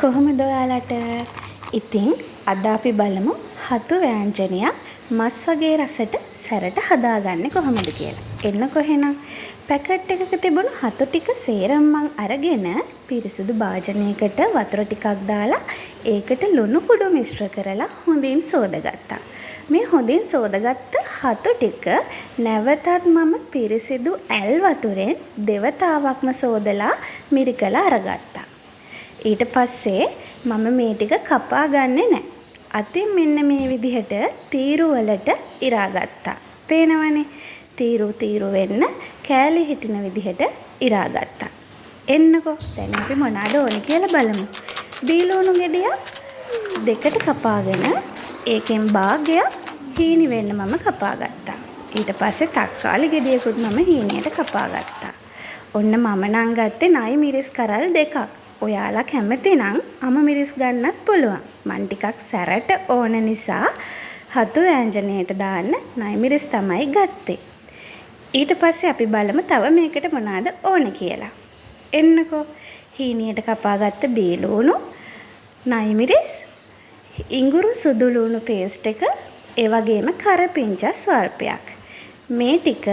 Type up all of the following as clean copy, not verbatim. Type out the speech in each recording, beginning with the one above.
කොහොමද ඔයාලට? ඉතින් අද අපි බලමු හතු ව්‍යංජනයක් මස් වගේ රසට සැරට හදාගන්නේ කොහොමද කියලා. එන්නකො එහෙනම්. පැකට් එකක තිබුණු හතු ටික සේරම මං අරගෙන පිරිසිදු භාජනයකට වතුර ටිකක් දාලා ඒකට ලුණු කුඩු මිශ්‍ර කරලා හොඳින් සෝදගත්තා. මේ හොඳින් සෝදගත්ත හතු ටික නැවතත් මම පිරිසිදු ඇල් වතුරෙන් දෙවතාවක්ම සෝදලා මිරිකලා අරගත්තා. ඊට පස්සේ මම මේ ටික කපා ගන්නෙ නැහැ. අතින් මෙන්න මේ විදිහට තීරු වලට ඉරාගත්තා. පේනවනේ? තීරු වෙන්න කෑලි හිටින විදිහට ඉරාගත්තා. එන්නකෝ. දැන් අපි මොනවාද ඕනේ කියලා බලමු. බීලුණු ගෙඩියක් දෙකට කපාගෙන ඒකෙන් භාගයක් හීනි වෙන්න මම කපා ගත්තා. ඊට පස්සේ තක්කාලි ගෙඩියකුත් මම හීනියට කපා ගත්තා. ඔන්න මම නම් ගත්තේ නයි මිරිස් කරල් දෙකක්. ඔයාලා කැමති නම් අම මිරිස් ගන්නත් පුළුවන්. මන් ටිකක් සැරට ඕන නිසා හතු ව්‍යංජනයට දාන්න නයි මිරිස් තමයි ගත්තේ. ඊට පස්සේ අපි බලමු තව මේකට මොනවාද ඕන කියලා. එන්නකෝ. හීනියට කපාගත්ත බීලුණු, නයි මිරිස්, ඉඟුරු සුදු ලුණු පේස්ට් එක, ඒ වගේම කරපිංචා ස්වල්පයක්. මේ ටික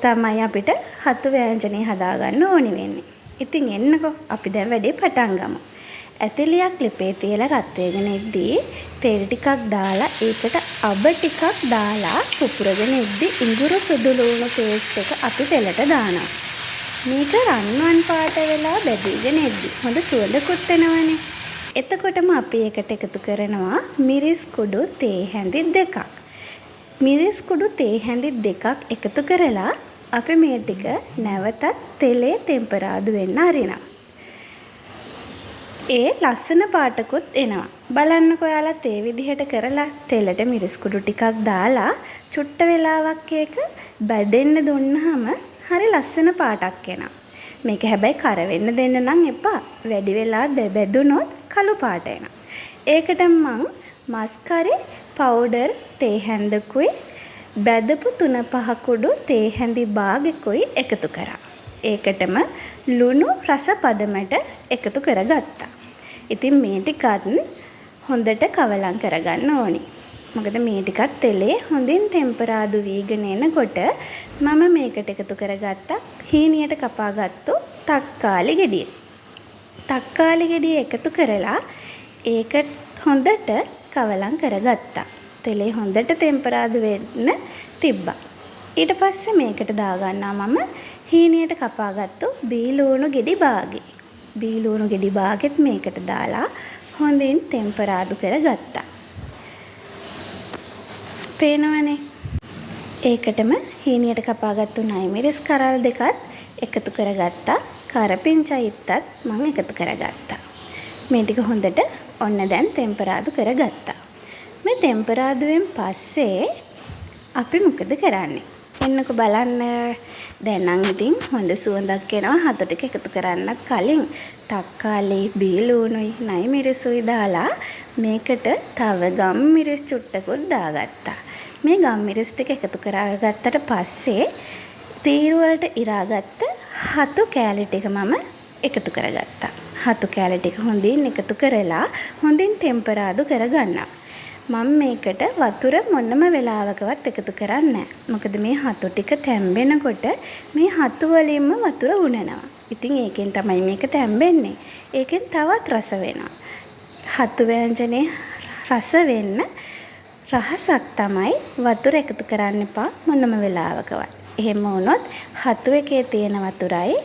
තමයි අපිට හතු ව්‍යංජනය හදාගන්න ඕනි වෙන්නේ. ඉතින් එන්නකෝ අපි දැන් වැඩේ පටන් ගමු. ඇතිලියක් ලිපේ තියලා රත් වෙගෙන ඉද්දී තෙල් ටිකක් දාලා ඒකට අබ ටිකක් දාලා පුපුරගෙන ඉද්දී ඉඟුරු සුදු ලුණු පේස්ට් එක අපි තෙලට දානවා. මේක රන්වන් පාට වෙලා බැදීගෙන ඉද්දී හොඳ සුවඳකුත් එනවනේ. එතකොටම අපි ඒකට එකතු කරනවා මිරිස් කුඩු තේ හැඳි දෙකක්. මිරිස් කුඩු තේ හැඳි දෙකක් එකතු කරලා අපි මේ ටික නැවතත් තෙලේ ටෙම්පරාදු වෙන්න අරිනවා. ඒ ලස්සන පාටකුත් එනවා. බලන්නකෝ ඔයාලා ඒ විදිහට කරලා තෙලට මිරිස් කුඩු ටිකක් දාලා චුට්ට වෙලාවක් ඒක බැදෙන්න දුන්නාම හරි ලස්සන පාටක් එනවා. මේක හැබැයි කර වෙන්න දෙන්න නම් එපා. වැඩි වෙලා බැදුනොත් කළු පාට එනවා. ඒකට මං මස් කරි පවුඩර් තේ හැඳකුයි බැදපු 3-5 කුඩු තේ හැඳි භාගකුයි එකතු කරා. ඒකටම ලුණු රස පදමට එකතු කරගත්තා. ඉතින් මේ ටිකත් හොඳට කවලම් කරගන්න ඕනි. මොකද මේ ටිකත් තෙලේ හොඳින් ටෙම්පරාදු වීගෙන එනකොට මම මේකට එකතු කරගත්තා හීනියට කපාගත්තු තක්කාලි ගෙඩිය. තක්කාලි ගෙඩිය එකතු කරලා ඒක හොඳට කවලම් කරගත්තා. තෙලේ හොඳට ටෙම්පරාදු වෙන්න තිබ්බා. ඊට පස්සේ මේකට දාගන්නවා මම හීනියට කපාගත්තු බීලුණු ගෙඩි භාගෙ. බීලුණු ගෙඩි භාගෙත් මේකට දාලා හොඳින් ටෙම්පරාදු කරගත්තා. පේනවනේ? ඒකටම හීනියට කපාගත්තු නයි මිරිස් කරල් දෙකත් එකතු කරගත්තා. කරපිංචායිත්තත් මම එකතු කරගත්තා. මේ ටික හොඳට ඔන්න දැන් ටෙම්පරාදු කරගත්තා. මේ ටෙම්පරාදුවෙන් පස්සේ අපි මොකද කරන්නේ? එන්නකෝ බලන්න. දැන් නම් ඉතින් හොඳ සුවඳක් එනවා හතු ටික එකතු කරන්නත් කලින්. තක්කාලි, බීලුණුයි, නයි මිරිසුයි දාලා මේකට තව ගම් මිරිස් චුට්ටකුත් දාගත්තා. මේ ගම් මිරිස් ටික එකතු කරගත්තට පස්සේ තීරු වලට ඉරාගත්ත හතු කෑලි ටික මම එකතු කරගත්තා. හතු කෑලි ටික හොඳින් එකතු කරලා හොඳින් ටෙම්පරාදු කරගන්නවා. මම මේකට වතුර මොනම වෙලාවකවත් එකතු කරන්නේ නැහැ. මොකද මේ හතු ටික තැම්බෙනකොට මේ හතු වලින්ම වතුර උනනවා. ඉතින් ඒකෙන් තමයි මේක තැම්බෙන්නේ. ඒකෙන් තවත් රස වෙනවා. හතු ව්‍යංජනේ රස වෙන්න රහසක් තමයි වතුර එකතු කරන්න එපා මොනම වෙලාවකවත්. එහෙම වුණොත් හතු එකේ තියෙන වතුරයි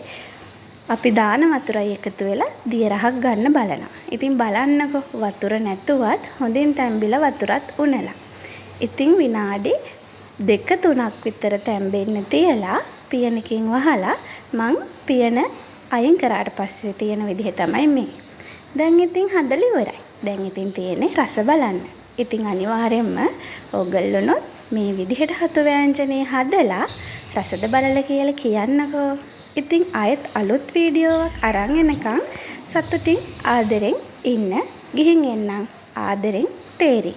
අපි දාන වතුරයි එකතු වෙලා දිය රහක් ගන්න බලනවා. ඉතින් බලන්නකෝ වතුර නැතුවත් හොඳින් තැම්බිලා වතුරත් උනලා. ඉතින් විනාඩි 2-3ක් විතර තැම්බෙන්න තියලා පියනකින් වහලා මං පියන අයින් කරාට පස්සේ තියෙන විදිහ තමයි මේ. දැන් ඉතින් හදලා ඉවරයි. දැන් ඉතින් තියෙන්නේ රස බලන්න. ඉතින් අනිවාර්යයෙන්ම ඔයගොල්ලොනොත් මේ විදිහට හතු ව්‍යංජනේ හදලා රසද බලලා කියලා කියන්නකෝ. ඉතින් ආයෙත් අලුත් වීඩියෝවක් අරන් එනකන් සතුටින් ආදරෙන් ඉන්න. ගිහින් එන්නම්. ආදරෙන් තේරි.